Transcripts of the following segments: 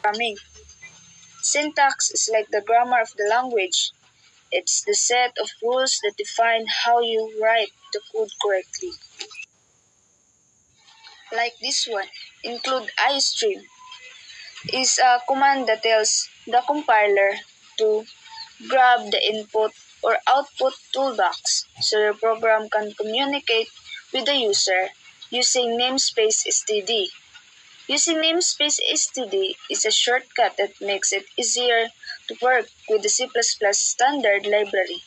programming. Syntax is like the grammar of the language. It's the set of rules that define how you write the code correctly. Like this one, include iStream is a command that tells the compiler to grab the input or output toolbox so your program can communicate with the user using namespace std. Using namespace std is a shortcut that makes it easier to work with the C++ standard library.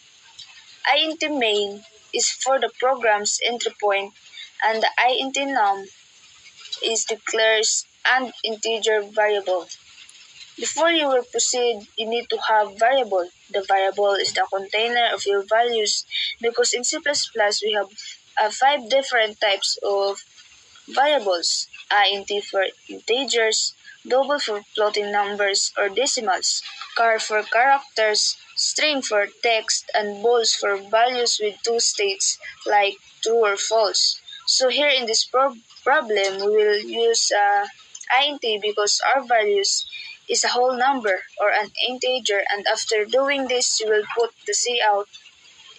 int main is for the program's entry point, and the int num is declares an integer variable. Before you will proceed, you need to have variable. The variable is the container of your values because in C++ we have 5 different types of variables. int for integers, double for floating numbers or decimals, char for characters, string for text, and bols for values with 2 states like true or false. So here in this problem, we will use int because our values is a whole number or an integer, and after doing this, you will put the cout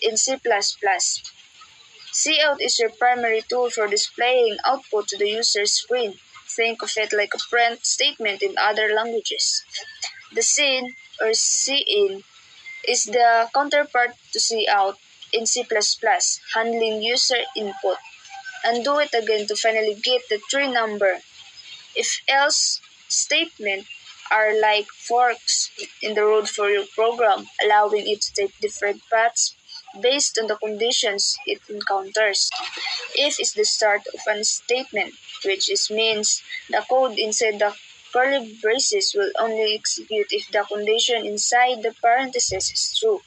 in C++. Cout is your primary tool for displaying output to the user's screen. Think of it like a print statement in other languages. The cin or cin is the counterpart to cout in C++, handling user input, and do it again to finally get the true number. If else statement are like forks in the road for your program, allowing it to take different paths based on the conditions it encounters. If is the start of a statement, which means the code inside the curly braces will only execute if the condition inside the parentheses is true.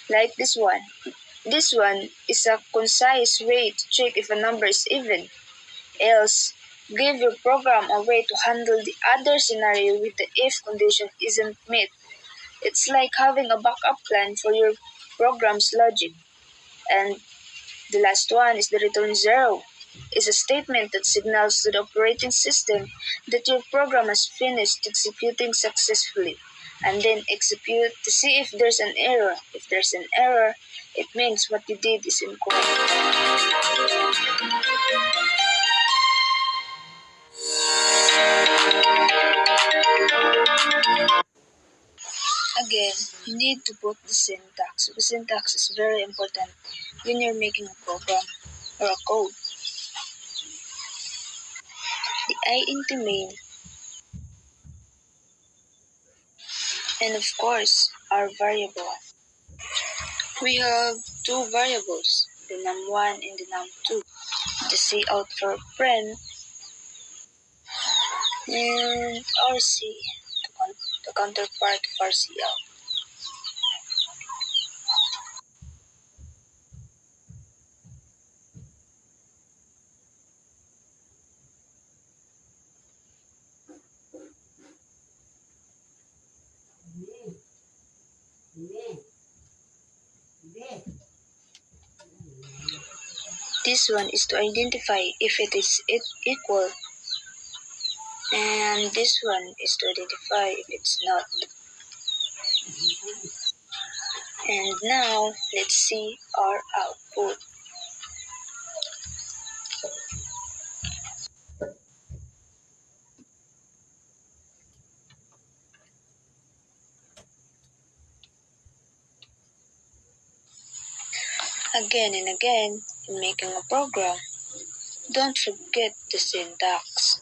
Like this one. This one is a concise way to check if a number is even. Else, give your program a way to handle the other scenario with the if condition isn't met. It's like having a backup plan for your program's logic. And the last one is the return zero. It's a statement that signals to the operating system that your program has finished executing successfully, and then execute to see if there's an error. If there's an error, it means what you did is incorrect. Again, you need to put the syntax. The syntax is very important when you're making a program or a code. The int main, and of course, our variable. We have 2 variables, the num1 and the num2. The cout for print and rc, the counterpart of our cout. This one is to identify if it is equal, and this one is to identify if it's not. And now, let's see our output. Again and again, in making a program, don't forget the syntax.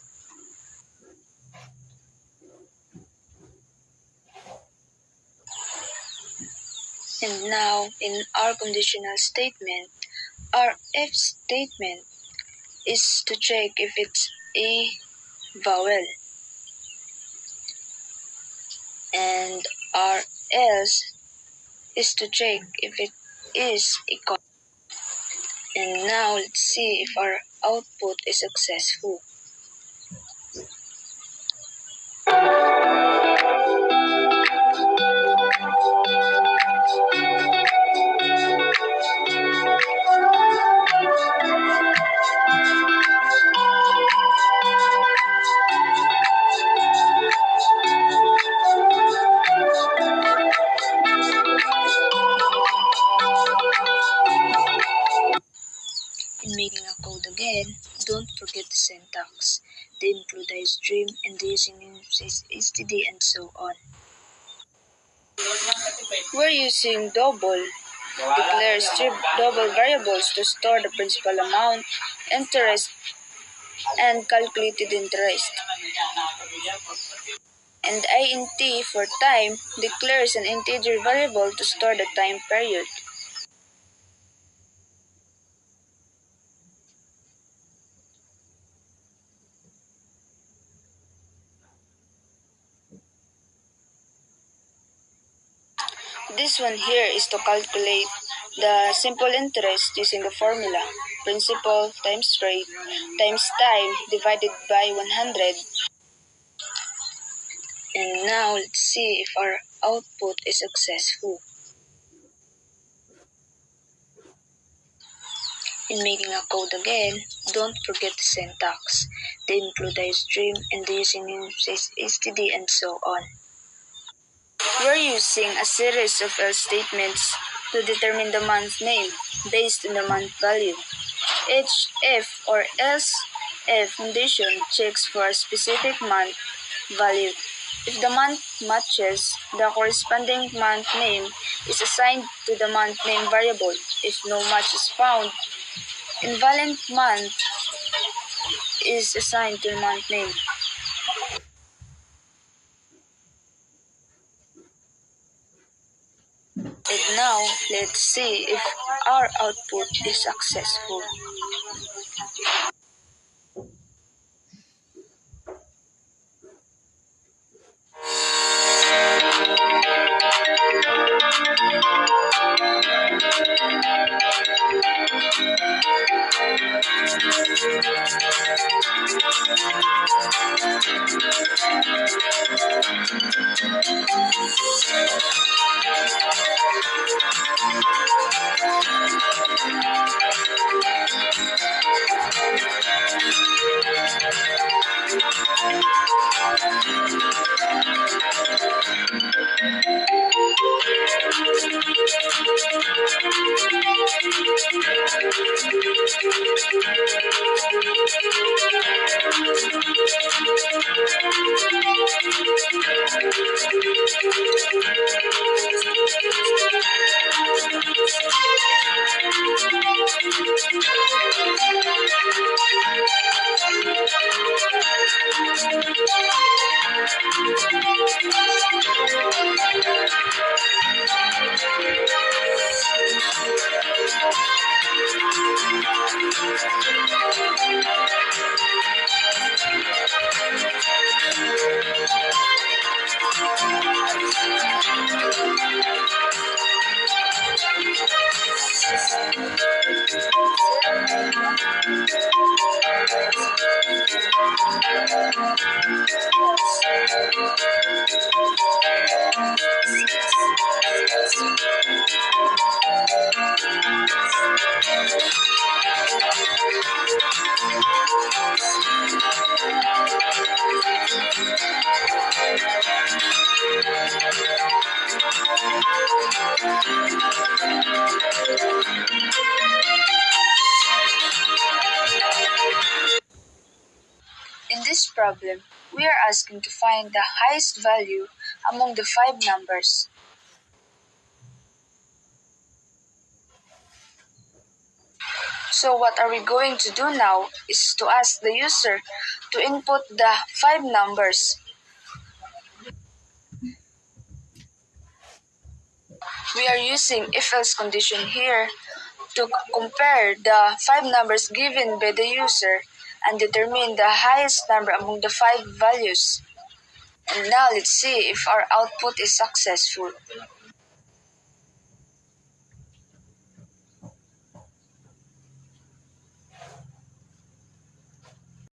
And now, in our conditional statement, our if statement is to check if it's a vowel. And our else is to check if it is a constant. And now let's see if our output is successful. Don't forget the syntax, the include the stream, and the using namespace std and so on. We're using double, declare strip double variables to store the principal amount, interest, and calculated interest. And int for time declares an integer variable to store the time period. This one here is to calculate the simple interest using the formula principal times rate times time divided by 100. And now let's see if our output is successful. In making a code again, don't forget the syntax, the include the stream, and the using namespace std and so on. We're using a series of else statements to determine the month name based on the month value. Each if or else if condition checks for a specific month value. If the month matches, the corresponding month name is assigned to the month name variable. If no match is found, invalid month is assigned to the month name. And now, let's see if our output is successful. In this problem, we are asking to find the highest value among the 5 numbers. So what are we going to do now is to ask the user to input the 5 numbers. We are using if-else condition here to compare the 5 numbers given by the user and determine the highest number among the 5 values. And now let's see if our output is successful.